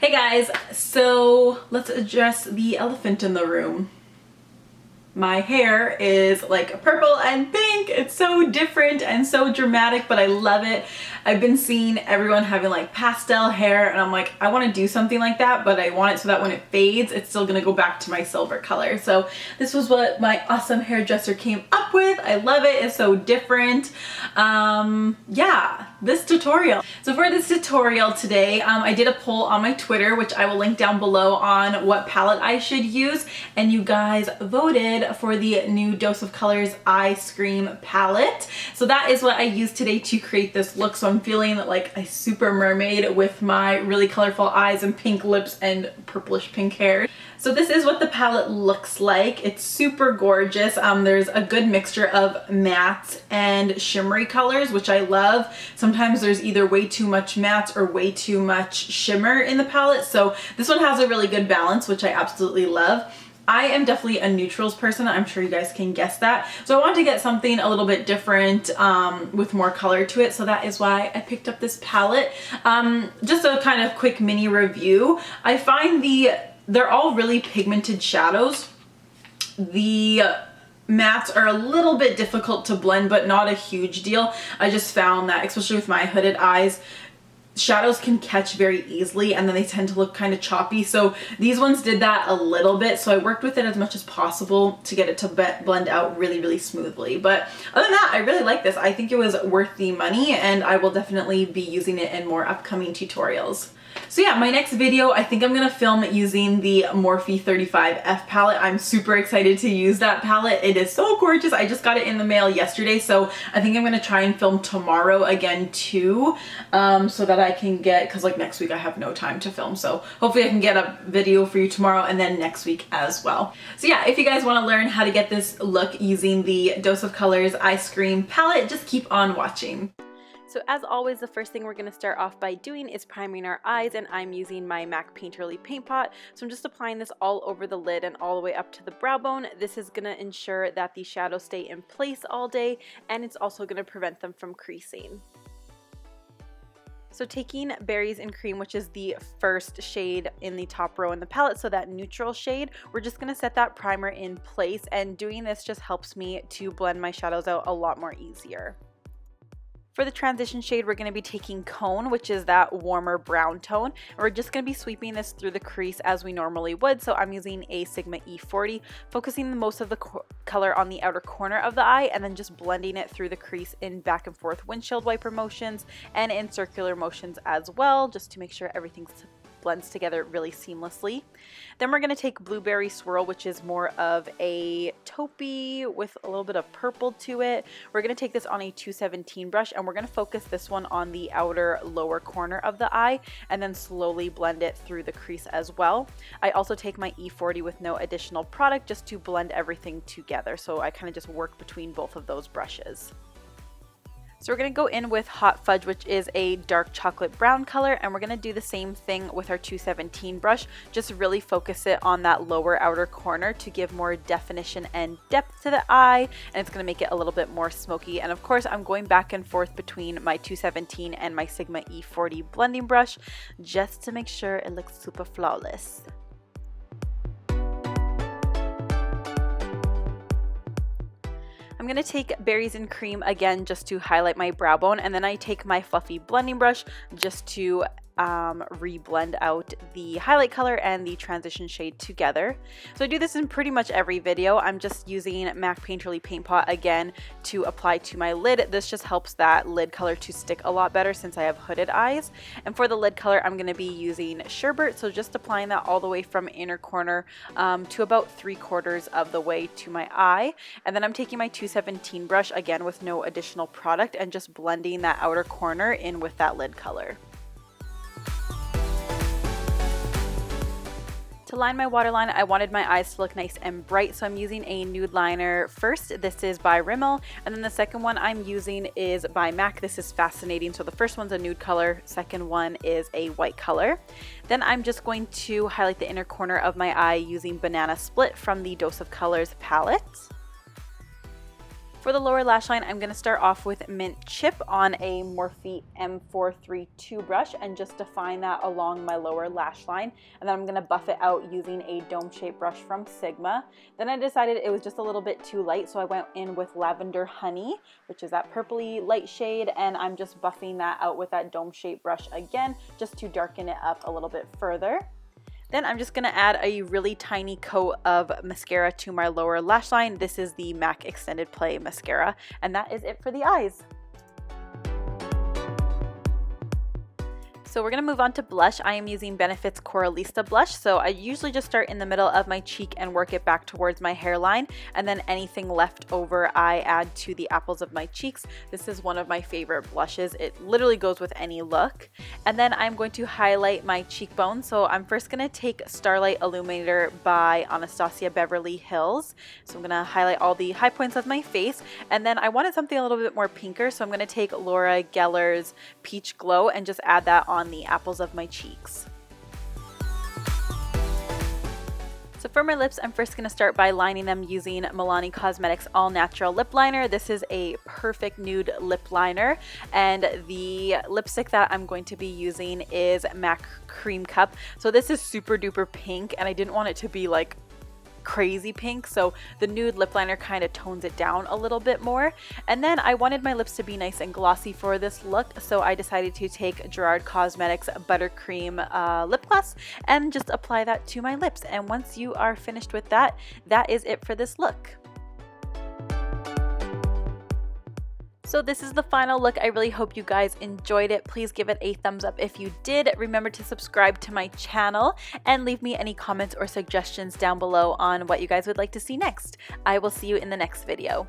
Hey guys, so let's address the elephant in the room. My hair is like purple and pink. It's so different and so dramatic, but I love it. I've been seeing everyone having like pastel hair and I'm like, I want to do something like that, but I want it so that when it fades, it's still gonna go back to my silver color. So this was what my awesome hairdresser came up with. I love it. It's so different. Yeah, this tutorial. So for this tutorial today, I did a poll on my Twitter, which I will link down below, on what palette I should use, and you guys voted for the new Dose of Colors EyesCream palette. So that is what I used today to create this look. So I'm feeling like a super mermaid with my really colorful eyes and pink lips and purplish pink hair. So this is what the palette looks like. It's super gorgeous. There's a good mixture of mattes and shimmery colors, which I love. Sometimes there's either way too much mattes or way too much shimmer in the palette. So this one has a really good balance, which I absolutely love. I am definitely a neutrals person. I'm sure you guys can guess that. So I wanted to get something a little bit different with more color to it. So that is why I picked up this palette. Just a kind of quick mini review. I find they're all really pigmented shadows. The mattes are a little bit difficult to blend, but not a huge deal. I just found that, especially with my hooded eyes, shadows can catch very easily and then they tend to look kind of choppy. So these ones did that a little bit. So I worked with it as much as possible to get it to blend out really, really smoothly. But other than that, I really like this. I think it was worth the money and I will definitely be using it in more upcoming tutorials. So yeah, my next video, I think I'm gonna film using the Morphe 35F palette. I'm super excited to use that palette. It is so gorgeous. I just got it in the mail yesterday, so I think I'm gonna try and film tomorrow again too, so that I can get, because like next week I have no time to film, so hopefully I can get a video for you tomorrow and then next week as well. So yeah, if you guys want to learn how to get this look using the Dose of Colors EyesCream palette, just keep on watching. So as always, the first thing we're going to start off by doing is priming our eyes, and I'm using my MAC Painterly Paint Pot. So I'm just applying this all over the lid and all the way up to the brow bone. This is going to ensure that the shadows stay in place all day, and it's also going to prevent them from creasing. So taking Berries and Cream, which is the first shade in the top row in the palette, so that neutral shade, we're just going to set that primer in place, and doing this just helps me to blend my shadows out a lot more easier. For the transition shade, we're going to be taking Cone, which is that warmer brown tone, and we're just going to be sweeping this through the crease as we normally would. So I'm using a Sigma E40, focusing most of the color on the outer corner of the eye, and then just blending it through the crease in back and forth windshield wiper motions and in circular motions as well, just to make sure everything blends together really seamlessly. Then we're going to take Blueberry Swirl, which is more of a taupey with a little bit of purple to it. We're going to take this on a 217 brush, and we're going to focus this one on the outer lower corner of the eye and then slowly blend it through the crease as well. I also take my E40 with no additional product just to blend everything together. So I kind of just work between both of those brushes. So we're going to go in with Hot Fudge, which is a dark chocolate brown color, and we're going to do the same thing with our 217 brush. Just really focus it on that lower outer corner to give more definition and depth to the eye, and it's going to make it a little bit more smoky. And of course, I'm going back and forth between my 217 and my Sigma E40 blending brush just to make sure it looks super flawless. I'm going to take Berries and Cream again just to highlight my brow bone, and then I take my fluffy blending brush just to reblend out the highlight color and the transition shade together. So I do this in pretty much every video. I'm just using MAC Painterly Paint Pot again to apply to my lid. This just helps that lid color to stick a lot better since I have hooded eyes. And for the lid color, I'm going to be using Sherbet, so just applying that all the way from inner corner to about 3/4 of the way to my eye. And then I'm taking my 217 brush again with no additional product and just blending that outer corner in with that lid color. To line my waterline, I wanted my eyes to look nice and bright, so I'm using a nude liner first. This is by Rimmel, and then the second one I'm using is by MAC. This is Fascinating. So the first one's a nude color, second one is a white color. Then I'm just going to highlight the inner corner of my eye using Banana Split from the Dose of Colors palette. For the lower lash line, I'm going to start off with Mint Chip on a Morphe M432 brush and just define that along my lower lash line. And then I'm going to buff it out using a dome-shaped brush from Sigma. Then I decided it was just a little bit too light, so I went in with Lavender Honey, which is that purpley light shade, and I'm just buffing that out with that dome-shaped brush again, just to darken it up a little bit further. Then I'm just going to add a really tiny coat of mascara to my lower lash line. This is the MAC Extended Play Mascara, and that is it for the eyes. So we're going to move on to blush. I am using Benefit's Coralista blush. So I usually just start in the middle of my cheek and work it back towards my hairline. And then anything left over I add to the apples of my cheeks. This is one of my favorite blushes. It literally goes with any look. And then I'm going to highlight my cheekbone. So I'm first going to take Starlight Illuminator by Anastasia Beverly Hills. So I'm going to highlight all the high points of my face. And then I wanted something a little bit more pinker. So I'm going to take Laura Geller's Peach Glow and just add that on the apples of my cheeks. So for my lips, I'm first going to start by lining them using Milani Cosmetics All Natural Lip Liner. This is a perfect nude lip liner, and the lipstick that I'm going to be using is MAC Creme Cup. So this is super duper pink, and I didn't want it to be like crazy pink, so the nude lip liner kind of tones it down a little bit more. And then I wanted my lips to be nice and glossy for this look, so I decided to take Gerard Cosmetics Buttercream lip gloss and just apply that to my lips. And once you are finished with that, that is it for this look. So this is the final look. I really hope you guys enjoyed it. Please give it a thumbs up if you did. Remember to subscribe to my channel and leave me any comments or suggestions down below on what you guys would like to see next. I will see you in the next video.